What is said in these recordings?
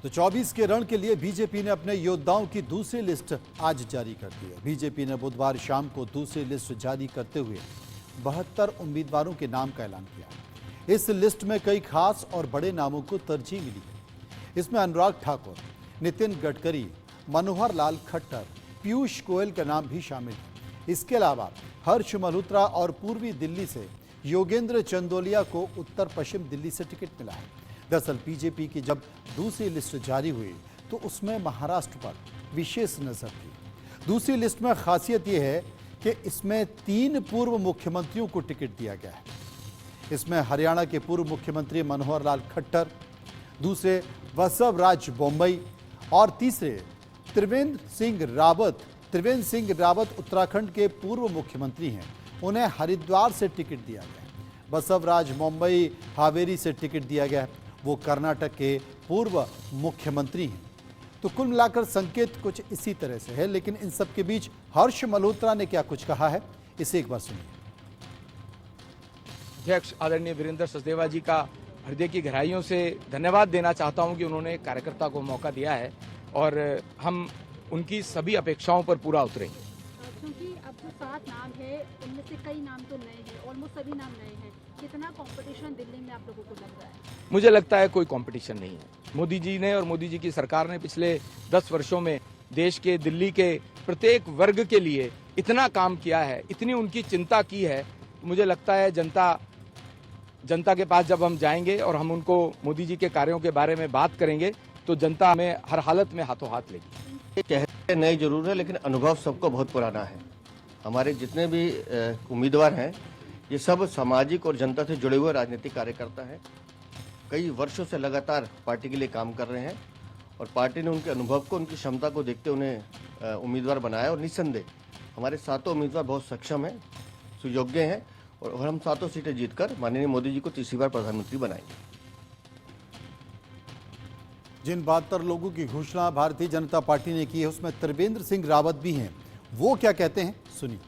तो 24 के रण के लिए बीजेपी ने अपने योद्धाओं की दूसरी लिस्ट आज जारी कर दी है। बीजेपी ने बुधवार शाम को दूसरी लिस्ट जारी करते हुए 72 उम्मीदवारों के नाम का ऐलान किया। इस लिस्ट में कई खास और बड़े नामों को तरजीह मिली है। इसमें अनुराग ठाकुर, नितिन गडकरी, मनोहर लाल खट्टर, पीयूष गोयल का नाम भी शामिल है। इसके अलावा हर्ष मल्होत्रा और पूर्वी दिल्ली से योगेंद्र चंदोलिया को उत्तर पश्चिम दिल्ली से टिकट मिला है। दरअसल बीजेपी की जब दूसरी लिस्ट जारी हुई तो उसमें महाराष्ट्र पर विशेष नजर थी। दूसरी लिस्ट में खासियत यह है कि इसमें 3 पूर्व मुख्यमंत्रियों को टिकट दिया गया है। इसमें हरियाणा के पूर्व मुख्यमंत्री मनोहर लाल खट्टर, दूसरे बसवराज बोम्मई और तीसरे त्रिवेंद्र सिंह रावत उत्तराखंड के पूर्व मुख्यमंत्री हैं। उन्हें हरिद्वार से टिकट दिया गया है। बसवराज मुंबई हावेरी से टिकट दिया गया है। वो कर्नाटक के पूर्व मुख्यमंत्री हैं। तो कुल मिलाकर संकेत कुछ इसी तरह से है, लेकिन इन सब के बीच हर्ष मल्होत्रा ने क्या कुछ कहा है, इसे एक बार सुनिए। अध्यक्ष आदरणीय वीरेंद्र सचदेवा जी का हृदय की गहराइयों से धन्यवाद देना चाहता हूं कि उन्होंने कार्यकर्ता को मौका दिया है और हम उनकी सभी अपेक्षाओं पर पूरा उतरेंगे। क्योंकि अब जो 7 नाम है उनमें से कई नाम तो नए हैं, ऑलमोस्ट सभी नाम नए हैं। कितना कंपटीशन दिल्ली में आप लोगों को लग रहा है? मुझे लगता है कोई कंपटीशन नहीं है। मोदी जी ने और मोदी जी की सरकार ने पिछले 10 वर्षों में देश के, दिल्ली के प्रत्येक वर्ग के लिए इतना काम किया है, इतनी उनकी चिंता की है। मुझे लगता है जनता के पास जब हम जाएंगे और हम उनको मोदी जी के कार्यों के बारे में बात करेंगे तो जनता हमें हर हालत में हाथों हाथ लेगी। चेहरे नए जरूर है, लेकिन अनुभव सबको बहुत पुराना है। हमारे जितने भी उम्मीदवार हैं ये सब सामाजिक और जनता से जुड़े हुए राजनीतिक कार्यकर्ता हैं। कई वर्षों से लगातार पार्टी के लिए काम कर रहे हैं और पार्टी ने उनके अनुभव को, उनकी क्षमता को देखते उन्हें उम्मीदवार बनाया। और निस्संदेह हमारे 7 उम्मीदवार बहुत सक्षम हैं, सुयोग्य हैं और हम 7 सीटें जीतकर माननीय मोदी जी को तीसरी बार प्रधानमंत्री बनाएंगे। जिन 72 लोगों की घोषणा भारतीय जनता पार्टी ने की है उसमें त्रिवेंद्र सिंह रावत भी हैं। वो क्या कहते हैं, सुनिए।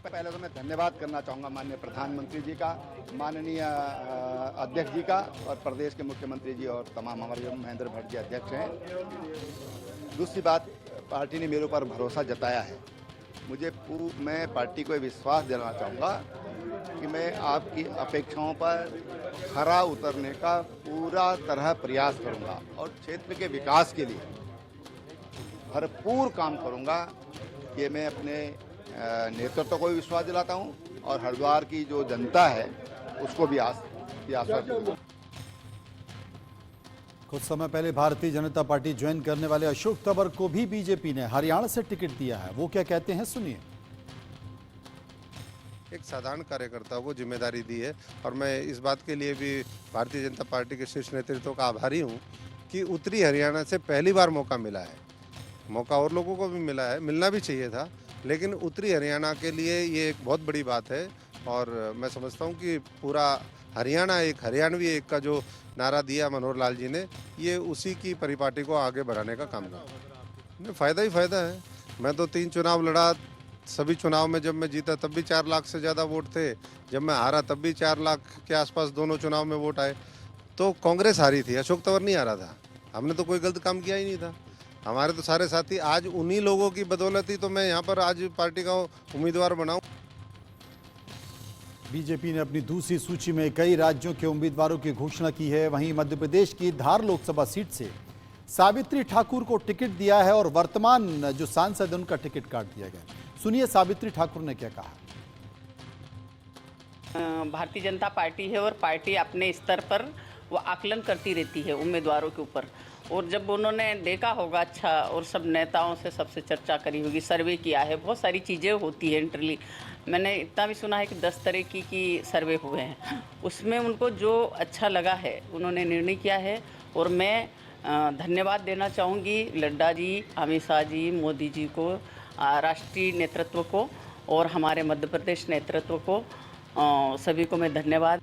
पहले तो मैं धन्यवाद करना चाहूँगा माननीय प्रधानमंत्री जी का, माननीय अध्यक्ष जी का और प्रदेश के मुख्यमंत्री जी और तमाम हमारे जो महेंद्र भट्ट जी अध्यक्ष हैं। दूसरी बात, पार्टी ने मेरे ऊपर भरोसा जताया है। मैं पार्टी को विश्वास देना चाहूँगा कि मैं आपकी अपेक्षाओं पर खरा उतरने का पूरा तरह प्रयास करूँगा और क्षेत्र के विकास के लिए भरपूर काम करूँगा। ये मैं अपने नेतृत्व को भी विश्वास दिलाता हूं और हरिद्वार की जो जनता है उसको भी आश्वासन दूंगा। कुछ समय पहले भारतीय जनता पार्टी ज्वाइन करने वाले अशोक तंवर को भी बीजेपी ने हरियाणा से टिकट दिया है। वो क्या कहते हैं, सुनिए। एक साधारण कार्यकर्ता को जिम्मेदारी दी है और मैं इस बात के लिए भी भारतीय जनता पार्टी के शीर्ष नेतृत्व का आभारी हूं कि उत्तरी हरियाणा से पहली बार मौका मिला है। मौका और लोगों को भी मिला है, मिलना भी चाहिए था, लेकिन उत्तरी हरियाणा के लिए ये एक बहुत बड़ी बात है। और मैं समझता हूँ कि पूरा हरियाणा एक, हरियाणवी एक का जो नारा दिया मनोहर लाल जी ने, ये उसी की परिपाटी को आगे बढ़ाने का काम किया। फ़ायदा ही फ़ायदा है। मैं तो 3 चुनाव लड़ा, सभी चुनाव में जब मैं जीता तब भी 4 लाख से ज़्यादा वोट थे, जब मैं हारा तब भी 4 लाख के आसपास दोनों चुनाव में वोट आए। तो कांग्रेस हारी थी, अशोक तंवर नहीं हारा था। हमने तो कोई गलत काम किया ही नहीं था। हमारे तो सारे साथी, आज उन्हीं लोगों की बदौलत ही तो मैं यहाँ पर आज पार्टी का उम्मीदवार बनाऊं। बीजेपी ने अपनी दूसरी सूची में कई राज्यों के उम्मीदवारों की घोषणा की है। वहीं मध्य प्रदेश की धार लोकसभा सीट से सावित्री ठाकुर को टिकट दिया है और वर्तमान जो सांसद है उनका टिकट काट दिया गया। सुनिए सावित्री ठाकुर ने क्या कहा। भारतीय जनता पार्टी है और पार्टी अपने स्तर पर वो आकलन करती रहती है उम्मीदवारों के ऊपर। और जब उन्होंने देखा होगा अच्छा, और सब नेताओं से सबसे चर्चा करी होगी, सर्वे किया है, बहुत सारी चीज़ें होती है इंटरली। मैंने इतना भी सुना है कि 10 तरह की सर्वे हुए हैं, उसमें उनको जो अच्छा लगा है उन्होंने निर्णय किया है। और मैं धन्यवाद देना चाहूँगी लड्डा जी, अमित शाह जी, मोदी जी को, राष्ट्रीय नेतृत्व को और हमारे मध्य प्रदेश नेतृत्व को, सभी को मैं धन्यवाद।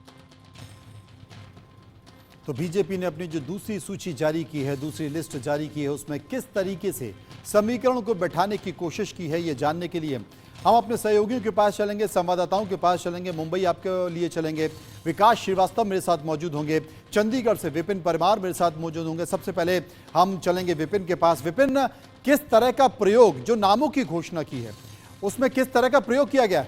तो बीजेपी ने अपनी जो दूसरी सूची जारी की है, दूसरी लिस्ट जारी की है, उसमें किस तरीके से समीकरणों को बैठाने की कोशिश की है, ये जानने के लिए हम अपने सहयोगियों के पास चलेंगे, संवाददाताओं के पास चलेंगे, मुंबई आपके लिए चलेंगे। विकास श्रीवास्तव मेरे साथ मौजूद होंगे, चंडीगढ़ से विपिन परमार मेरे साथ मौजूद होंगे। सबसे पहले हम चलेंगे विपिन के पास। विपिन, किस तरह का प्रयोग, जो नामों की घोषणा की है उसमें किस तरह का प्रयोग किया गया?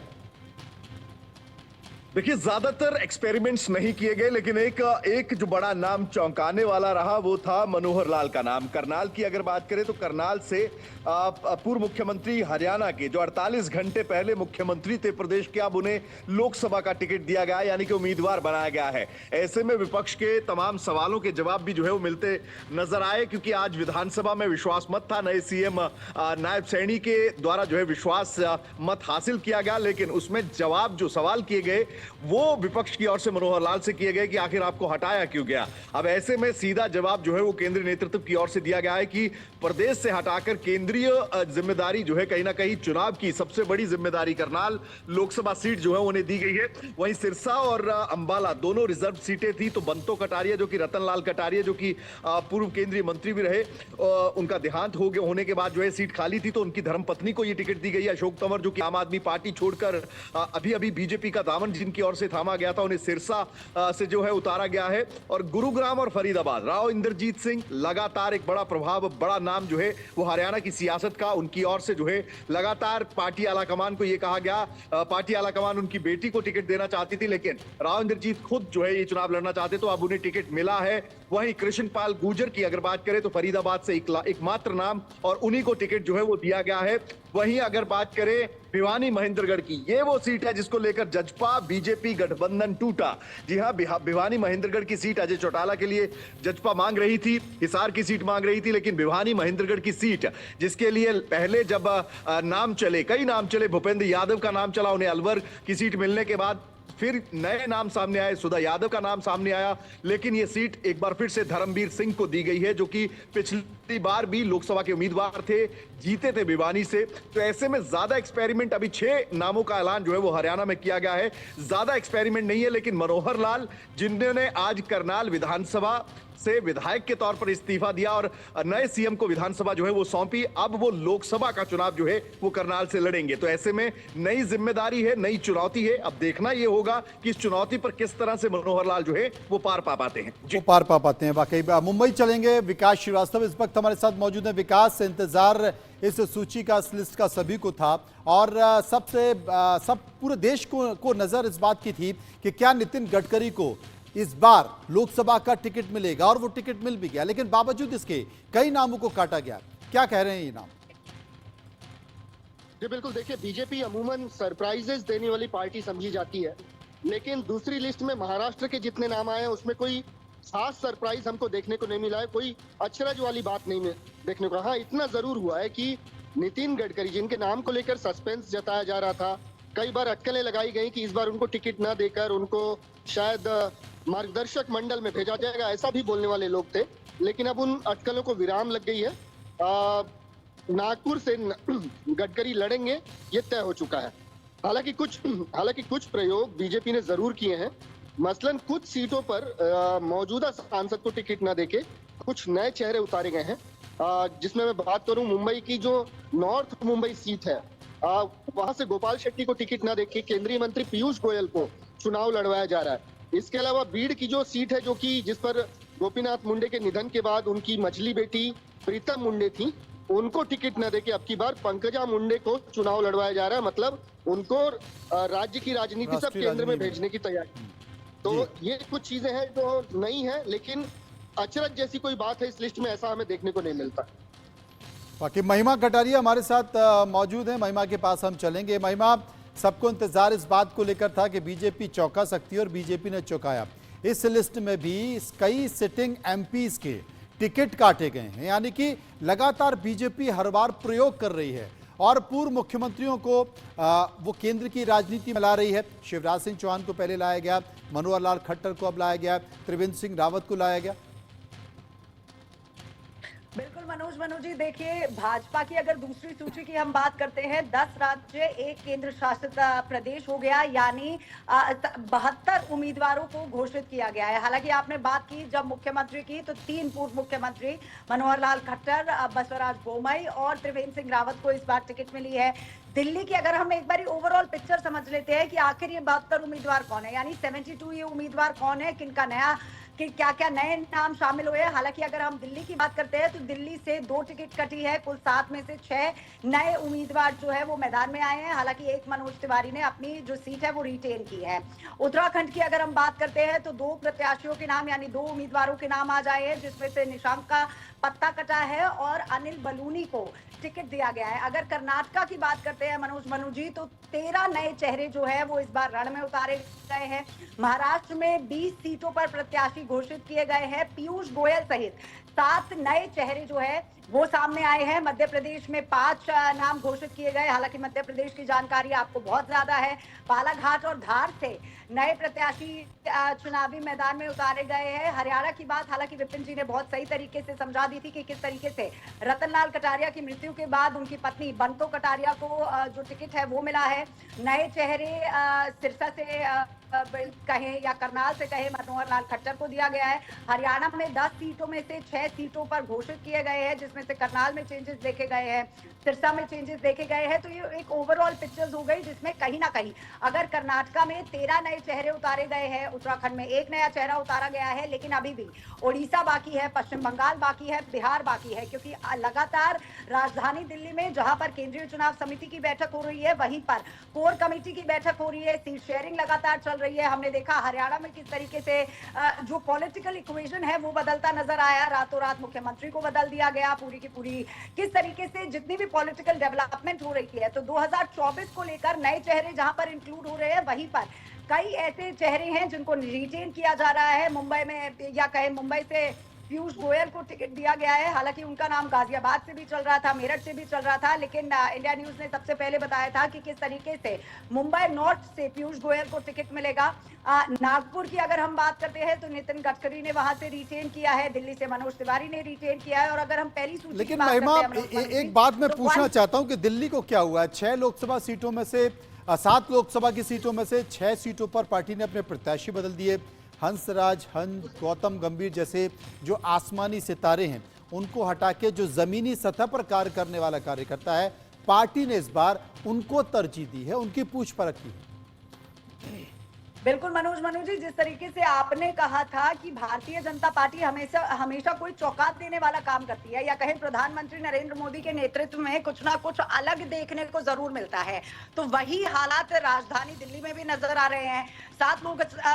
देखिए, ज्यादातर एक्सपेरिमेंट्स नहीं किए गए, लेकिन एक जो बड़ा नाम चौंकाने वाला रहा वो था मनोहर लाल का नाम। करनाल की अगर बात करें तो करनाल से पूर्व मुख्यमंत्री हरियाणा के, जो 48 घंटे पहले मुख्यमंत्री थे प्रदेश के, अब उन्हें लोकसभा का टिकट दिया गया, यानी कि उम्मीदवार बनाया गया है। ऐसे में विपक्ष के तमाम सवालों के जवाब भी जो है वो मिलते नजर आए, क्योंकि आज विधानसभा में विश्वास मत था। नए सीएम नायब सैनी के द्वारा जो है विश्वास मत हासिल किया गया, लेकिन उसमें जवाब जो सवाल किए गए वो विपक्ष की ओर से मनोहर लाल से किए गए कि आखिर आपको हटाया क्यों गया। अब ऐसे में सीधा जवाब जो है वो केंद्रीय नेतृत्व की ओर से दिया गया है कि प्रदेश से हटाकर केंद्रीय जिम्मेदारी जो है, कहीं ना कहीं चुनाव की सबसे बड़ी जिम्मेदारी करनाल लोकसभा सीट जो है उन्हें दी गई है। वहीं सिरसा और अंबाला दोनों रिजर्व सीटें थी, तो बंतो कटारिया जो कि रतनलाल कटारिया जो कि पूर्व केंद्रीय मंत्री भी रहे, उनका देहांत होने के बाद जो है सीट खाली थी, तो उनकी धर्मपत्नी को यह टिकट दी गई है। अशोक तंवर जो कि आम आदमी पार्टी छोड़कर अभी अभी बीजेपी का दामन जिनकी ओर से थामा गया था, उन्हें सिरसा से जो है उतारा गया है। और गुरुग्राम और फरीदाबाद राव इंद्रजीत सिंह लगातार एक बड़ा प्रभाव, बड़ा नाम जो है वो हरियाणा की सियासत का, उनकी ओर से जो है लगातार पार्टी आलाकमान को यह कहा गया, पार्टी आलाकमान उनकी बेटी को टिकट देना चाहती थी, लेकिन राव इंद्रजीत खुद जो है ये चुनाव लड़ना चाहते, तो अब उन्हें टिकट मिला है। वहीं कृष्णपाल गुर्जर की अगर बात करें तो फरीदाबाद से एकमात्र नाम, और उन्हीं को टिकट जो है वो दिया गया है। वहीं अगर बात करें भिवानी महेंद्रगढ़ की, ये वो सीट है जिसको लेकर जजपा बीजेपी गठबंधन टूटा। जी हां, भिवानी महेंद्रगढ़ की सीट अजय चौटाला के लिए जजपा मांग रही थी, हिसार की सीट मांग रही थी, लेकिन भिवानी महेंद्रगढ़ की सीट जिसके लिए पहले जब नाम चले, कई नाम चले, भूपेंद्र यादव का नाम चला, उन्हें अलवर की सीट मिलने के बाद फिर नए नाम सामने आए, सुधा यादव का नाम सामने आया, लेकिन ये सीट एक बार फिर से धर्मवीर सिंह को दी गई है, जो कि पिछली बार भी लोकसभा के उम्मीदवार थे, जीते थे भिवानी से। तो ऐसे में ज्यादा एक्सपेरिमेंट, अभी 6 नामों का ऐलान जो है वो हरियाणा में किया गया है, ज्यादा एक्सपेरिमेंट नहीं है। लेकिन मनोहर लाल, जिन्होंने आज करनाल विधानसभा से विधायक के तौर पर इस्तीफा दिया और नए सीएम को विधानसभा जो है वो सौंपी, अब वो लोकसभा का चुनाव जो है वो करनाल से लड़ेंगे। तो ऐसे में नई जिम्मेदारी है, नई चुनौती है। अब देखना ये होगा कि इस चुनौती पर किस तरह से मनोहर लाल जो है वो पार पा पाते हैं। वो पार पा पाते हैं वाकई। मुंबई चलेंगे, विकास श्रीवास्तव इस वक्त हमारे साथ मौजूद है। विकास, इंतजार इस सूची का, इस लिस्ट का सभी को था, और सब पूरे देश को नजर इस बात की थी कि क्या नितिन गडकरी को इस बार लोकसभा का टिकट मिलेगा, और वो टिकट मिल भी गया। लेकिन बावजूद इसके कई नामों को काटा गया। क्या कह रहे हैं ये नाम? जी बिल्कुल, देखिए, बीजेपी अमूमन सरप्राइजेस देने वाली पार्टी समझी जाती है, लेकिन दूसरी लिस्ट में महाराष्ट्र के जितने नाम आए हैं उसमें कोई खास सरप्राइज हमको देखने को नहीं मिला है, कोई अचरज वाली बात नहीं देखने को। हाँ, इतना जरूर हुआ है कि नितिन गडकरी, जिनके नाम को लेकर सस्पेंस जताया जा रहा था, कई बार अटकलें लगाई गई कि इस बार उनको टिकट ना देकर उनको शायद मार्गदर्शक मंडल में भेजा जाएगा, ऐसा भी बोलने वाले लोग थे। लेकिन अब उन अटकलों को विराम लग गई है। नागपुर से गडकरी लड़ेंगे, ये तय हो चुका है। हालांकि कुछ प्रयोग बीजेपी ने जरूर किए हैं। मसलन कुछ सीटों पर मौजूदा सांसद को टिकट न देके कुछ नए चेहरे उतारे गए हैं, जिसमें मैं बात करूं मुंबई की जो नॉर्थ मुंबई सीट है, वहां से गोपाल शेट्टी को टिकट न देके केंद्रीय मंत्री पीयूष गोयल को चुनाव लड़वाया जा रहा है। इसके अलावा बीड़ की जो सीट है, जो कि जिस पर गोपीनाथ मुंडे के निधन के बाद उनकी मझली बेटी प्रीतम मुंडे थी, उनको टिकट न देके अब की बार पंकजा मुंडे को चुनाव लड़वाया जा रहा है। मतलब उनको राज्य की राजनीति से केंद्र में भेजने की तैयारी। तो ये कुछ चीजें हैं जो नई है, लेकिन अचरज जैसी कोई बात है इस लिस्ट में, ऐसा हमें देखने को नहीं मिलता। बाकी महिमा कटारिया हमारे साथ मौजूद है, महिमा के पास हम चलेंगे। महिमा, सबको इंतजार इस बात को लेकर था कि बीजेपी चौंका सकती है, और बीजेपी ने चौंकाया। इस लिस्ट में भी कई सिटिंग एमपीज के टिकट काटे गए हैं, यानी कि लगातार बीजेपी हर बार प्रयोग कर रही है और पूर्व मुख्यमंत्रियों को वो केंद्र की राजनीति में ला रही है। शिवराज सिंह चौहान को पहले लाया गया, मनोहर लाल खट्टर को अब लाया गया, त्रिवेंद्र सिंह रावत को लाया गया। बिल्कुल मनोज जी, देखिए, भाजपा की अगर दूसरी सूची की हम बात करते हैं, 10 राज्य, 1 केंद्र शासित प्रदेश हो गया, यानी 72 उम्मीदवारों को घोषित किया गया है। हालांकि आपने बात की जब मुख्यमंत्री की, तो 3 पूर्व मुख्यमंत्री मनोहर लाल खट्टर, बसवराज बोमई और त्रिवेंद्र सिंह रावत को इस बार टिकट मिली है। दिल्ली की अगर हम एक बार ओवरऑल पिक्चर समझ लेते हैं कि आखिर ये 72 उम्मीदवार कौन है, यानी 72 ये उम्मीदवार कौन है, किनका नया कि क्या क्या नए नाम शामिल हुए हैं। हालांकि अगर हम दिल्ली की बात करते हैं तो दिल्ली से 2 टिकट कटी है, कुल 7 में से 6 नए उम्मीदवार जो है वो मैदान में आए हैं। हालांकि एक मनोज तिवारी ने अपनी जो सीट है वो रिटेन की है। उत्तराखंड की अगर हम बात करते हैं तो 2 प्रत्याशियों के नाम यानी 2 उम्मीदवारों के नाम आ जाए हैं, जिसमें से निशांक का पत्ता कटा है और अनिल बलूनी को टिकट दिया गया है। अगर कर्नाटका की बात करते हैं मनोज मनु जी, तो 13 नए चेहरे जो है वो इस बार रण में उतारे गए हैं। महाराष्ट्र में 20 सीटों पर प्रत्याशी घोषित किए गए हैं। पीयूष गोयल सहित 7 नए चेहरे जो है वो सामने आए हैं। मध्य प्रदेश में 5 नाम घोषित किए गए। हालांकि मध्य प्रदेश की जानकारी आपको बहुत ज्यादा है। बालाघाट और धार से नए प्रत्याशी चुनावी मैदान में उतारे गए हैं। हरियाणा की बात हालांकि विपिन जी ने बहुत सही तरीके से समझा दी थी कि किस तरीके से रतनलाल कटारिया की मृत्यु के बाद उनकी पत्नी बंतो कटारिया को जो टिकट है वो मिला है। नए चेहरे सिरसा से कहें या करनाल से कहें मनोहर लाल खट्टर को दिया गया है। हरियाणा में 10 सीटों में से 6 सीटों पर घोषित किए गए हैं, जिसमें से करनाल में चेंजेस देखे गए हैं, सिरसा में चेंजेस देखे गए हैं। तो ये एक ओवरऑल पिक्चर्स हो गई, जिसमें कहीं ना कहीं अगर कर्नाटका में 13 नए चेहरे उतारे गए हैं, उत्तराखंड में 1 नया चेहरा उतारा गया है, लेकिन अभी भी ओडिशा बाकी है, पश्चिम बंगाल बाकी है, बिहार बाकी है। क्योंकि लगातार राजधानी दिल्ली में जहां पर केंद्रीय चुनाव समिति की बैठक हो रही है, वहीं पर कोर कमेटी की बैठक हो रही है, सीट शेयरिंग लगातार चल रही है। हमने देखा हरियाणा में किस तरीके से जो पॉलिटिकल इक्वेशन है वो बदलता नजर आया। रातों रात मुख्यमंत्री को बदल दिया गया। पूरी की पूरी किस तरीके से जितनी भी पॉलिटिकल डेवलपमेंट हो रही है, तो 2024 को लेकर नए चेहरे जहां पर इंक्लूड हो रहे हैं, वहीं पर कई ऐसे चेहरे हैं जिनको रिटेन किया जा रहा है। मुंबई में या कहें मुंबई से पीयूष गोयल को टिकट दिया गया है। हालांकि उनका नाम गाजियाबाद से भी चल रहा था, मेरठ से भी चल रहा था, लेकिन इंडिया न्यूज ने सबसे पहले बताया था कि किस तरीके से मुंबई नॉर्थ से पीयूष गोयल को टिकट मिलेगा। नागपुर की अगर हम बात करते हैं तो नितिन गडकरी ने वहां से रिटेन किया है, दिल्ली से मनोज तिवारी ने रिटेन किया है। और अगर हम पहली सूची लेकिन महिमा एक बात मैं पूछना चाहता हूं कि दिल्ली को क्या हुआ है? 6 लोकसभा सीटों में से 7 लोकसभा की सीटों में से 6 सीटों पर पार्टी ने अपने प्रत्याशी बदल दिए। हंसराज, गौतम गंभीर जैसे जो आसमानी सितारे हैं उनको हटा के जो जमीनी सतह पर कार्य करने वाला कार्यकर्ता है, पार्टी ने इस बार उनको तरजीह दी है, उनकी पूछ परख की है। बिल्कुल मनोज मनु जी, जिस तरीके से आपने कहा था कि भारतीय जनता पार्टी हमेशा कोई चौंकात देने वाला काम करती है, या कहें प्रधानमंत्री नरेंद्र मोदी के नेतृत्व में कुछ ना कुछ अलग देखने को जरूर मिलता है, तो वही हालात राजधानी दिल्ली में भी नजर आ रहे हैं। 7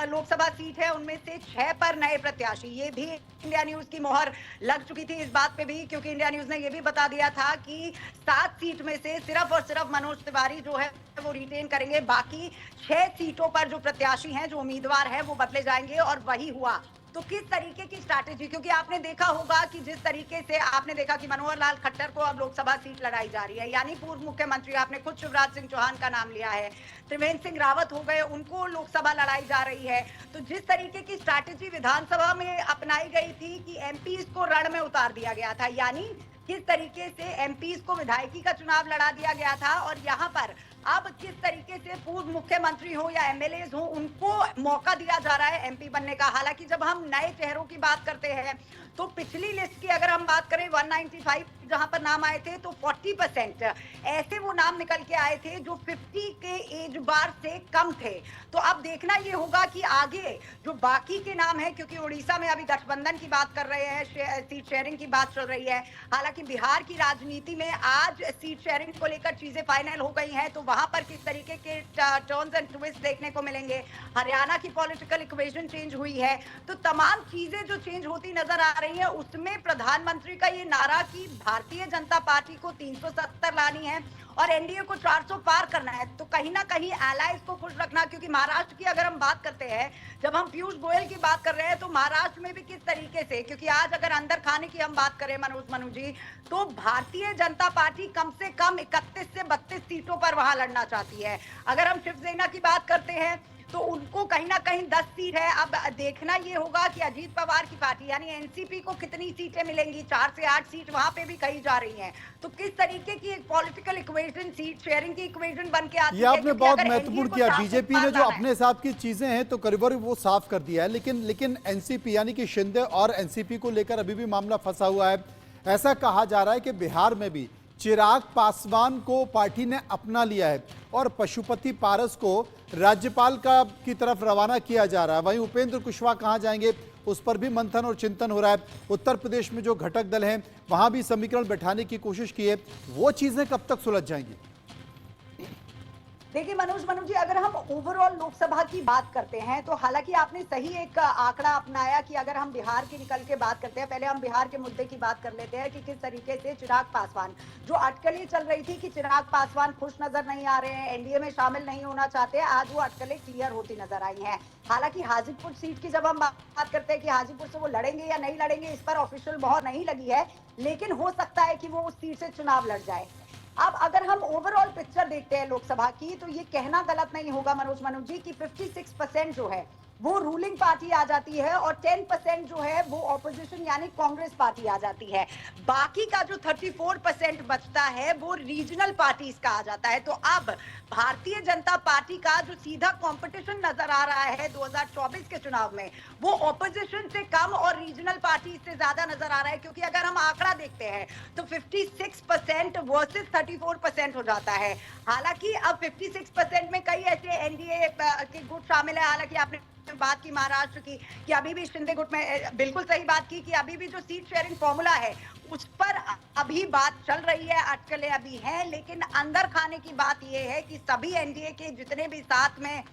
लोकसभा सीट है, उनमें से 6 पर नए प्रत्याशी। ये भी इंडिया न्यूज की मोहर लग चुकी थी इस बात पे भी, क्योंकि इंडिया न्यूज ने यह भी बता दिया था कि 7 सीट में से सिर्फ और सिर्फ मनोज तिवारी जो है वो रिटेन करेंगे। बाकी 6 सीटों पर जो प्रत्याशी हैं, जो उम्मीदवार हैं, वो बदले जाएंगे। और वही हुआ। तो किस तरीके की स्ट्रैटेजी, क्योंकि आपने देखा होगा कि जिस तरीके से आपने देखा कि मनोहर लाल खट्टर को अब लोकसभा सीट लड़ाई जा रही है, यानी पूर्व मुख्यमंत्री, आपने खुद शिवराज सिंह चौहान का नाम लिया है, त्रिवेंद्र सिंह रावत हो गए, उनको लोकसभा लड़ाई जा रही है। तो जिस तरीके की स्ट्रैटेजी विधानसभा में अपनाई गई थी कि एमपीज को रण में उतार दिया गया था, यानी किस तरीके से एमपीज को विधायकी का चुनाव लड़ा दिया गया था, और यहाँ पर अब किस तरीके से पूर्व मुख्यमंत्री हो या एमएलए हो, उनको मौका दिया जा रहा है एमपी बनने का। हालांकि जब हम नए चेहरों की बात करते हैं तो पिछली लिस्ट की अगर हम बात करें 195 जहां पर नाम आए थे, तो 40% ऐसे वो नाम निकल के आए थे जो 50 के एज बार से कम थे। तो अब देखना ये होगा कि आगे जो बाकी के नाम है, क्योंकि उड़ीसा में अभी गठबंधन की बात कर रहे हैं, सीट शेयरिंग की बात चल रही है। हालांकि बिहार की राजनीति में आज सीट शेयरिंग को लेकर चीजें फाइनल हो गई हैं, तो वहां पर किस तरीके के टर्न्स एंड ट्विस्ट देखने को मिलेंगे। हरियाणा की पॉलिटिकल इक्वेशन चेंज हुई है, तो तमाम चीजें जो चेंज होती नजर आ रही है, उसमें प्रधानमंत्री का ये नारा कि भारतीय जनता पार्टी को 370 लानी है और एनडीए को 400 पार करना है, तो कहीं ना कहीं एलाइज को खुश रखना। क्योंकि महाराष्ट्र की अगर हम बात करते हैं, जब हम पीयूष गोयल की बात कर रहे हैं, तो महाराष्ट्र में भी किस तरीके से, क्योंकि आज अगर अंदर खाने की हम बात करें मनोज मनु जी, तो भारतीय जनता पार्टी कम से कम 31 से 32 सीटों पर वहां लड़ना चाहती है। अगर हम शिवसेना की बात करते हैं तो उनको कहीं ना कहीं 10 सीट है। अब देखना ये होगा कि अजीत पवार की पार्टी यानी एनसीपी को कितनी सीटें मिलेंगी। 4 से 8 सीट वहां पे भी कही जा रही हैं। तो किस तरीके की एक पॉलिटिकल इक्वेशन, सीट शेयरिंग की इक्वेशन बन के आती है। ये आपने बहुत महत्वपूर्ण किया। बीजेपी ने जो अपने हिसाब की चीजें हैं तो करीबन वो साफ कर दिया है, लेकिन एनसीपी यानी कि शिंदे और एनसीपी को लेकर अभी भी मामला फंसा हुआ है। ऐसा कहा जा रहा है कि बिहार में भी चिराग पासवान को पार्टी ने अपना लिया है और पशुपति पारस को राज्यपाल की तरफ रवाना किया जा रहा है। वहीं उपेंद्र कुशवाहा कहां जाएंगे, उस पर भी मंथन और चिंतन हो रहा है। उत्तर प्रदेश में जो घटक दल हैं वहां भी समीकरण बैठाने की कोशिश की है। वो चीजें कब तक सुलझ जाएंगी? देखिए मनोज जी, अगर हम ओवरऑल लोकसभा की बात करते हैं तो हालांकि आपने सही एक आंकड़ा अपनाया कि अगर हम बिहार की निकल के बात करते हैं, पहले हम बिहार के मुद्दे की बात कर लेते हैं कि किस तरीके से चिराग पासवान, जो अटकलें चल रही थी कि चिराग पासवान खुश नजर नहीं आ रहे हैं, एनडीए में शामिल नहीं होना चाहते, आज वो अटकलें क्लियर होती नजर आई हैं। हालांकि हाजीपुर सीट की जब हम बात करते हैं कि हाजीपुर से वो लड़ेंगे या नहीं लड़ेंगे, इस पर ऑफिशियल मोहर नहीं लगी है, लेकिन हो सकता है कि वो उस सीट से चुनाव लड़ जाए। अब अगर हम ओवरऑल पिक्चर देखते हैं लोकसभा की, तो ये कहना गलत नहीं होगा मनोज जी कि 56% जो है वो रूलिंग पार्टी आ जाती है और 10% जो है वो ऑपोजिशन यानी कांग्रेस पार्टी आ जाती है। बाकी का जो 34% बचता है वो रीजनल पार्टीज का आ जाता है। तो अब भारतीय जनता पार्टी का जो सीधा कंपटीशन नजर आ रहा है 2024 के चुनाव में, वो ऑपोजिशन से कम और रीजनल पार्टी से ज्यादा नजर आ रहा है। क्योंकि अगर हम आंकड़ा देखते हैं तो 56% वर्सेस 34% हो जाता है। हालांकि अब 56% में कई ऐसे एनडीए के गुट शामिल है। हालांकि आपने बात की महाराष्ट्र की कि अभी भी शिंदे गुट में, बिल्कुल सही बात की कि अभी भी जो सीट शेयरिंग फॉर्मूला है उस पर अभी बात चल रही है, अटकलें अभी हैं। लेकिन अंदर खाने की बात यह है कि सभी एनडीए के जितने भी साथ में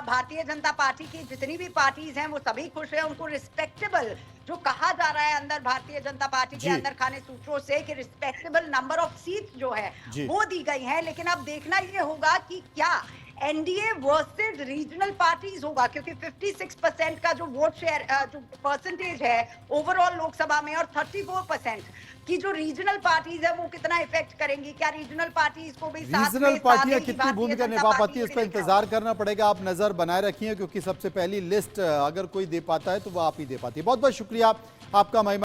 भारतीय जनता पार्टी की जितनी भी पार्टीज हैं वो सभी खुश हैं। उनको रिस्पेक्टेबल जो कहा जा रहा है अंदर भारतीय जनता पार्टी के अंदर खाने सूत्रों से कि रिस्पेक्टेबल नंबर ऑफ सीट जो है वो दी गई है। लेकिन अब देखना ये होगा कि क्या एनडीए वर्सेस रीजनल पार्टीज होगा, क्योंकि 56% का जो वोट शेयर जो परसेंटेज है ओवरऑल लोकसभा में और 34% की जो रीजनल पार्टीज है वो कितना इफेक्ट करेंगी। क्या रीजनल पार्टीज को भी रीजनल पार्टियां कितनी भूमिका निभा पाती है, इस पर इंतजार करना पड़ेगा। आप नजर बनाए रखिए क्योंकि सबसे पहली लिस्ट अगर कोई दे पाता है तो वो आप ही दे पाती है। बहुत बहुत शुक्रिया आपका महिमा।